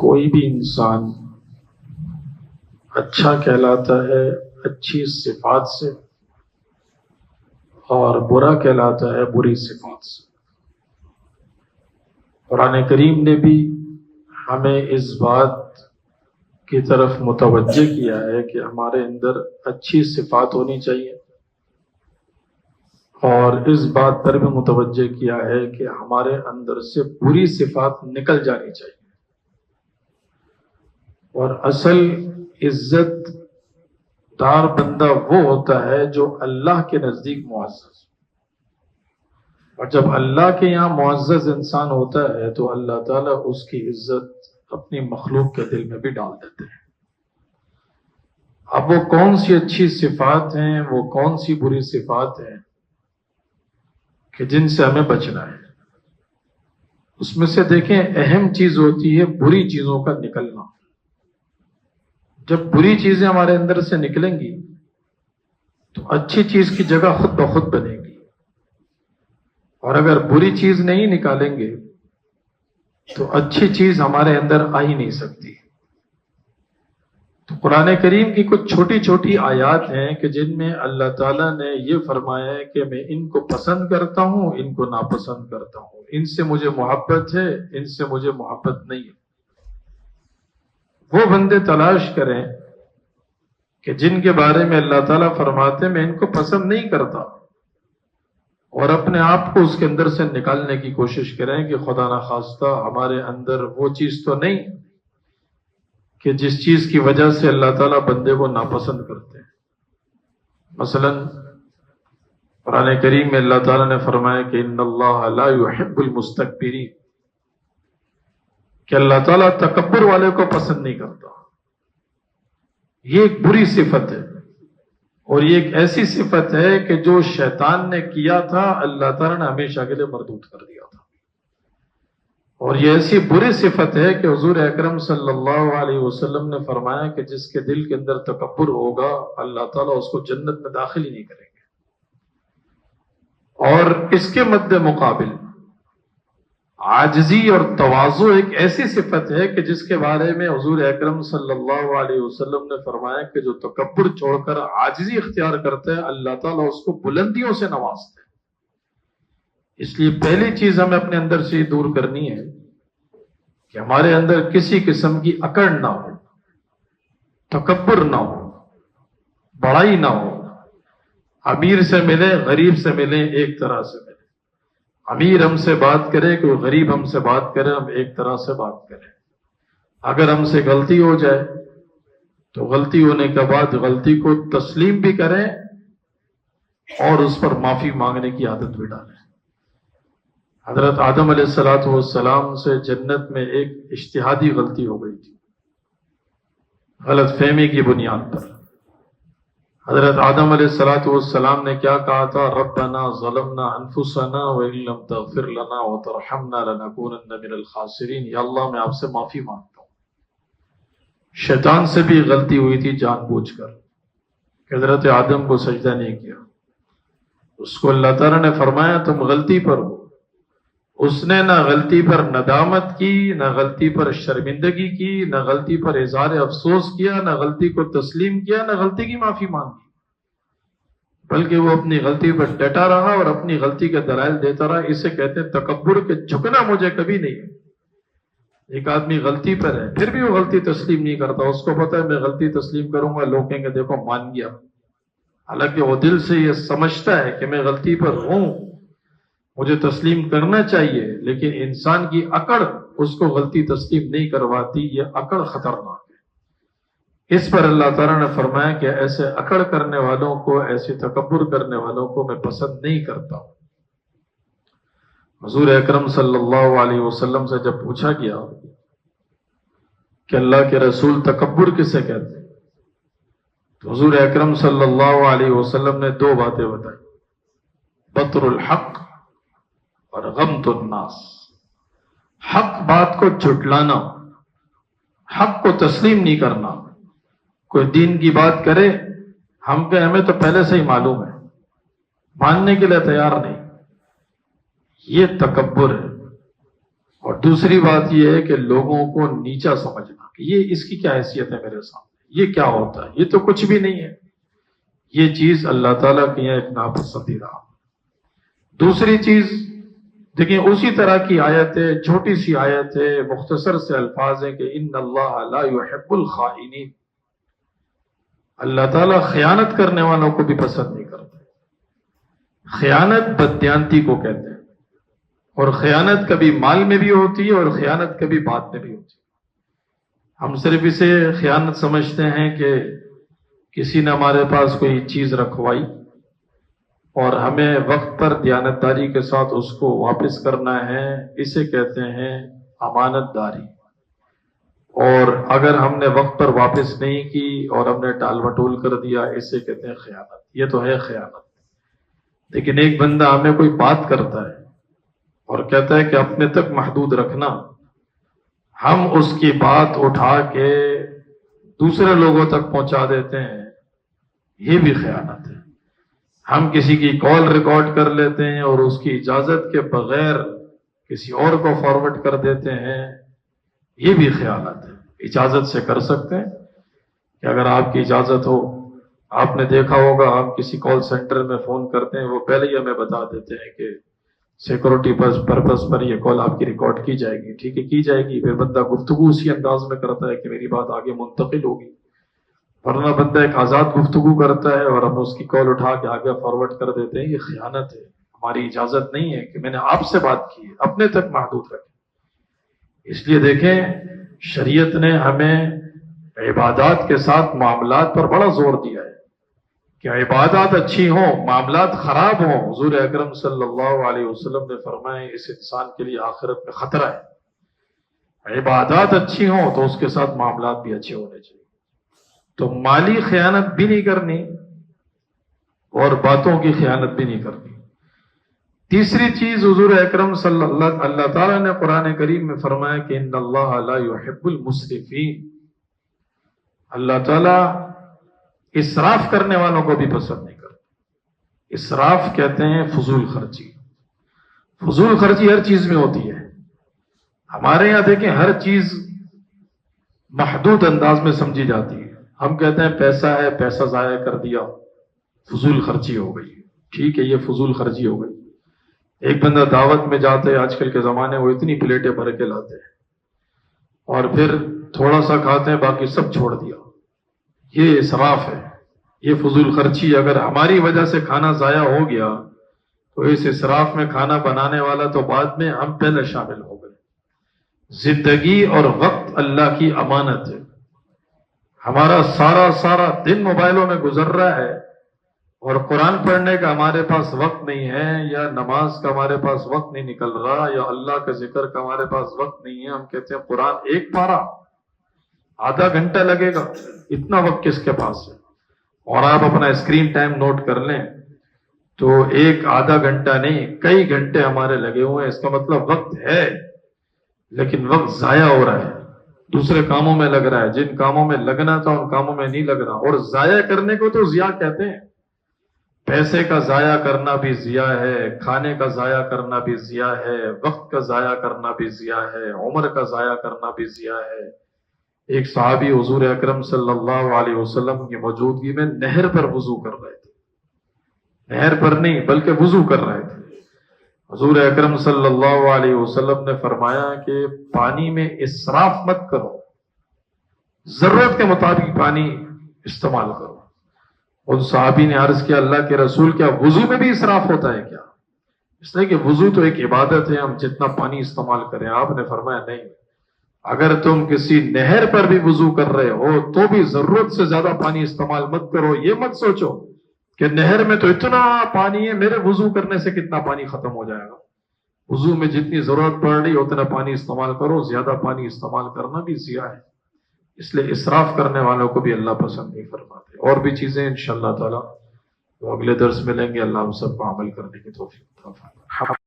کوئی بھی انسان اچھا کہلاتا ہے اچھی صفات سے، اور برا کہلاتا ہے بری صفات سے۔ قرآن کریم نے بھی ہمیں اس بات کی طرف متوجہ کیا ہے کہ ہمارے اندر اچھی صفات ہونی چاہیے، اور اس بات پر بھی متوجہ کیا ہے کہ ہمارے اندر سے بری صفات نکل جانی چاہیے۔ اور اصل عزت دار بندہ وہ ہوتا ہے جو اللہ کے نزدیک معزز، اور جب اللہ کے یہاں معزز انسان ہوتا ہے تو اللہ تعالیٰ اس کی عزت اپنی مخلوق کے دل میں بھی ڈال دیتے ہیں۔ اب وہ کون سی اچھی صفات ہیں، وہ کون سی بری صفات ہیں کہ جن سے ہمیں بچنا ہے؟ اس میں سے دیکھیں، اہم چیز ہوتی ہے بری چیزوں کا نکلنا۔ جب بری چیزیں ہمارے اندر سے نکلیں گی تو اچھی چیز کی جگہ خود بخود بنے گی، اور اگر بری چیز نہیں نکالیں گے تو اچھی چیز ہمارے اندر آ ہی نہیں سکتی۔ تو قرآن کریم کی کچھ چھوٹی چھوٹی آیات ہیں کہ جن میں اللہ تعالیٰ نے یہ فرمایا ہے کہ میں ان کو پسند کرتا ہوں، ان کو ناپسند کرتا ہوں، ان سے مجھے محبت ہے، ان سے مجھے محبت نہیں ہے۔ وہ بندے تلاش کریں کہ جن کے بارے میں اللہ تعالیٰ فرماتے میں ان کو پسند نہیں کرتا، اور اپنے آپ کو اس کے اندر سے نکالنے کی کوشش کریں کہ خدا نخواستہ ہمارے اندر وہ چیز تو نہیں کہ جس چیز کی وجہ سے اللہ تعالیٰ بندے کو ناپسند کرتے ہیں۔ مثلا قرآن کریم میں اللہ تعالیٰ نے فرمایا کہ ان اللہ لا يحب المستكبرین، کہ اللہ تعالیٰ تکبر والے کو پسند نہیں کرتا۔ یہ ایک بری صفت ہے، اور یہ ایک ایسی صفت ہے کہ جو شیطان نے کیا تھا اللہ تعالیٰ نے ہمیشہ کے لیے مردود کر دیا تھا۔ اور یہ ایسی بری صفت ہے کہ حضور اکرم صلی اللہ علیہ وسلم نے فرمایا کہ جس کے دل کے اندر تکبر ہوگا اللہ تعالیٰ اس کو جنت میں داخل ہی نہیں کریں گے۔ اور اس کے مد مقابل عاجزی اور تواضع ایک ایسی صفت ہے کہ جس کے بارے میں حضور اکرم صلی اللہ علیہ وسلم نے فرمایا کہ جو تکبر چھوڑ کر عاجزی اختیار کرتا ہے اللہ تعالیٰ اس کو بلندیوں سے نوازتے ہیں۔ اس لیے پہلی چیز ہمیں اپنے اندر سے دور کرنی ہے کہ ہمارے اندر کسی قسم کی اکڑ نہ ہو، تکبر نہ ہو، بڑائی نہ ہو۔ امیر سے ملے، غریب سے ملے، ایک طرح سے ملے۔ امیر ہم سے بات کرے، کوئی غریب ہم سے بات کرے، ہم ایک طرح سے بات کریں۔ اگر ہم سے غلطی ہو جائے تو غلطی ہونے کے بعد غلطی کو تسلیم بھی کریں اور اس پر معافی مانگنے کی عادت بھی ڈالیں۔ حضرت آدم علیہ السلام سے جنت میں ایک اجتہادی غلطی ہو گئی تھی، غلط فہمی کی بنیاد پر۔ حضرت آدم علیہ السلام نے کیا کہا تھا؟ ربنا ظلمنا انفسنا وان لم تغفر لنا وترحمنا لنکونن من الخاسرین۔ یا اللہ میں آپ سے معافی مانگتا ہوں، شیطان سے بھی غلطی ہوئی تھی جان بوجھ کر کہ حضرت آدم کو سجدہ نہیں کیا۔ اس کو اللہ تعالیٰ نے فرمایا تم غلطی پر ہو۔ اس نے نہ غلطی پر ندامت کی، نہ غلطی پر شرمندگی کی، نہ غلطی پر اظہار افسوس کیا، نہ غلطی کو تسلیم کیا، نہ غلطی کی معافی مانگی، بلکہ وہ اپنی غلطی پر ڈٹا رہا اور اپنی غلطی کے دلائل دیتا رہا۔ اسے کہتے ہیں تکبر، کہ جھکنا مجھے کبھی نہیں۔ ایک آدمی غلطی پر ہے پھر بھی وہ غلطی تسلیم نہیں کرتا، اس کو پتا ہے میں غلطی تسلیم کروں گا لوگ کہیں گے دیکھو مان گیا، حالانکہ وہ دل سے یہ سمجھتا ہے کہ میں غلطی پر ہوں، مجھے تسلیم کرنا چاہیے، لیکن انسان کی اکڑ اس کو غلطی تسلیم نہیں کرواتی۔ یہ اکڑ خطرناک ہے۔ اس پر اللہ تعالیٰ نے فرمایا کہ ایسے اکڑ کرنے والوں کو، ایسے تکبر کرنے والوں کو میں پسند نہیں کرتا ہوں۔ حضور اکرم صلی اللہ علیہ وسلم سے جب پوچھا گیا کہ اللہ کے رسول تکبر کسے کہتے ہیں، تو حضور اکرم صلی اللہ علیہ وسلم نے دو باتیں بتائی: بطر الحق اور غمط الناس۔ حق بات کو جھٹلانا، حق کو تسلیم نہیں کرنا۔ کوئی دین کی بات کرے، ہم کہ ہمیں تو پہلے سے ہی معلوم ہے، ماننے کے لیے تیار نہیں، یہ تکبر ہے۔ اور دوسری بات یہ ہے کہ لوگوں کو نیچا سمجھنا کہ یہ اس کی کیا حیثیت ہے میرے سامنے، یہ کیا ہوتا ہے، یہ تو کچھ بھی نہیں ہے. یہ چیز اللہ تعالیٰ کے یہاں ایک ناپسندیدہ. دوسری چیز دیکھیں، اسی طرح کی آیت ہے، چھوٹی سی آیت ہے، مختصر سے الفاظ ہیں کہ ان اللہ لا يحب الخائنین. اللہ تعالیٰ خیانت کرنے والوں کو بھی پسند نہیں کرتے. خیانت بددیانتی کو کہتے ہیں، اور خیانت کبھی مال میں بھی ہوتی ہے اور خیانت کبھی بات میں بھی ہوتی ہے. ہم صرف اسے خیانت سمجھتے ہیں کہ کسی نے ہمارے پاس کوئی چیز رکھوائی اور ہمیں وقت پر دیانتداری کے ساتھ اس کو واپس کرنا ہے، اسے کہتے ہیں امانت داری. اور اگر ہم نے وقت پر واپس نہیں کی اور ہم نے ٹال مٹول کر دیا، اسے کہتے ہیں خیانت. یہ تو ہے خیانت. لیکن ایک بندہ ہمیں کوئی بات کرتا ہے اور کہتا ہے کہ اپنے تک محدود رکھنا، ہم اس کی بات اٹھا کے دوسرے لوگوں تک پہنچا دیتے ہیں، یہ بھی خیانت ہے. ہم کسی کی کال ریکارڈ کر لیتے ہیں اور اس کی اجازت کے بغیر کسی اور کو فارورڈ کر دیتے ہیں، یہ بھی خیانت ہے. اجازت سے کر سکتے ہیں کہ اگر آپ کی اجازت ہو. آپ نے دیکھا ہوگا ہم کسی کال سینٹر میں فون کرتے ہیں، وہ پہلے ہی ہمیں بتا دیتے ہیں کہ سیکورٹی پرپز پر یہ کال آپ کی ریکارڈ کی جائے گی. ٹھیک ہے، کی جائے گی. پھر بندہ گفتگو اسی انداز میں کرتا ہے کہ میری بات آگے منتقل ہوگی، ورنہ بندہ ایک آزاد گفتگو کرتا ہے اور ہم اس کی کال اٹھا کے آگے فارورڈ کر دیتے ہیں. یہ خیانت ہے. ہماری اجازت نہیں ہے کہ میں نے آپ سے بات کی ہے، اپنے تک محدود رکھیں. اس لیے دیکھیں، شریعت نے ہمیں عبادات کے ساتھ معاملات پر بڑا زور دیا ہے کہ عبادات اچھی ہوں، معاملات خراب ہوں. حضور اکرم صلی اللہ علیہ وسلم نے فرمایا اس انسان کے لیے آخرت میں خطرہ ہے. عبادات اچھی ہوں تو اس کے ساتھ معاملات بھی اچھے ہونے چاہیے. تو مالی خیانت بھی نہیں کرنی اور باتوں کی خیانت بھی نہیں کرنی. تیسری چیز، حضور اکرم صلی اللہ تعالیٰ نے قرآن کریم میں فرمایا کہ ان اللہ لا يحب المسرفین. اللہ تعالیٰ اسراف کرنے والوں کو بھی پسند نہیں کرتے. اسراف کہتے ہیں فضول خرچی. فضول خرچی ہر چیز میں ہوتی ہے. ہمارے یہاں دیکھیں ہر چیز محدود انداز میں سمجھی جاتی ہے. ہم کہتے ہیں پیسہ ہے، پیسہ ضائع کر دیا، فضول خرچی ہو گئی. ٹھیک ہے، یہ فضول خرچی ہو گئی. ایک بندہ دعوت میں جاتے، آج کل کے زمانے وہ اتنی پلیٹیں بھر کے لاتے ہیں اور پھر تھوڑا سا کھاتے ہیں، باقی سب چھوڑ دیا. یہ اسراف ہے، یہ فضول خرچی. اگر ہماری وجہ سے کھانا ضائع ہو گیا تو اس اسراف میں کھانا بنانے والا تو بعد میں، ہم پہلے شامل ہو گئے. زندگی اور وقت اللہ کی امانت ہے. ہمارا سارا دن موبائلوں میں گزر رہا ہے اور قرآن پڑھنے کا ہمارے پاس وقت نہیں ہے، یا نماز کا ہمارے پاس وقت نہیں نکل رہا، یا اللہ کے ذکر کا ہمارے پاس وقت نہیں ہے. ہم کہتے ہیں قرآن ایک پارہ آدھا گھنٹہ لگے گا. اتنا وقت کس کے پاس ہے؟ اور آپ اپنا اسکرین ٹائم نوٹ کر لیں تو ایک آدھا گھنٹہ نہیں، کئی گھنٹے ہمارے لگے ہوئے ہیں. اس کا مطلب وقت ہے لیکن وقت ضائع ہو رہا ہے، دوسرے کاموں میں لگ رہا ہے. جن کاموں میں لگنا تھا ان کاموں میں نہیں لگ رہا. اور ضائع کرنے کو تو ضیاع کہتے ہیں. پیسے کا ضائع کرنا بھی ضیاع ہے، کھانے کا ضائع کرنا بھی ضیاع ہے، وقت کا ضائع کرنا بھی ضیاع ہے، عمر کا ضائع کرنا بھی ضیاع ہے. ایک صحابی حضور اکرم صلی اللہ علیہ وسلم کی موجودگی میں نہر پر وضو کر رہے تھے. نہر پر نہیں بلکہ وضو کر رہے تھے. حضور اکرم صلی اللہ علیہ وسلم نے فرمایا کہ پانی میں اسراف مت کرو، ضرورت کے مطابق پانی استعمال کرو. ان صحابی نے عرض کیا اللہ کے رسول، کیا وضو میں بھی اسراف ہوتا ہے کیا؟ اس لیے کہ وضو تو ایک عبادت ہے، ہم جتنا پانی استعمال کریں. آپ نے فرمایا نہیں، اگر تم کسی نہر پر بھی وضو کر رہے ہو تو بھی ضرورت سے زیادہ پانی استعمال مت کرو. یہ مت سوچو کہ نہر میں تو اتنا پانی ہے، میرے وضو کرنے سے کتنا پانی ختم ہو جائے گا. وضو میں جتنی ضرورت پڑ رہی اتنا پانی استعمال کرو. زیادہ پانی استعمال کرنا بھی ضیاع ہے. اس لیے اسراف کرنے والوں کو بھی اللہ پسند نہیں فرماتے. اور بھی چیزیں انشاءاللہ تعالی وہ اگلے درس میں لیں گے. اللہ ہم سب کو عمل کرنے کی توفیق عطا فرمائے.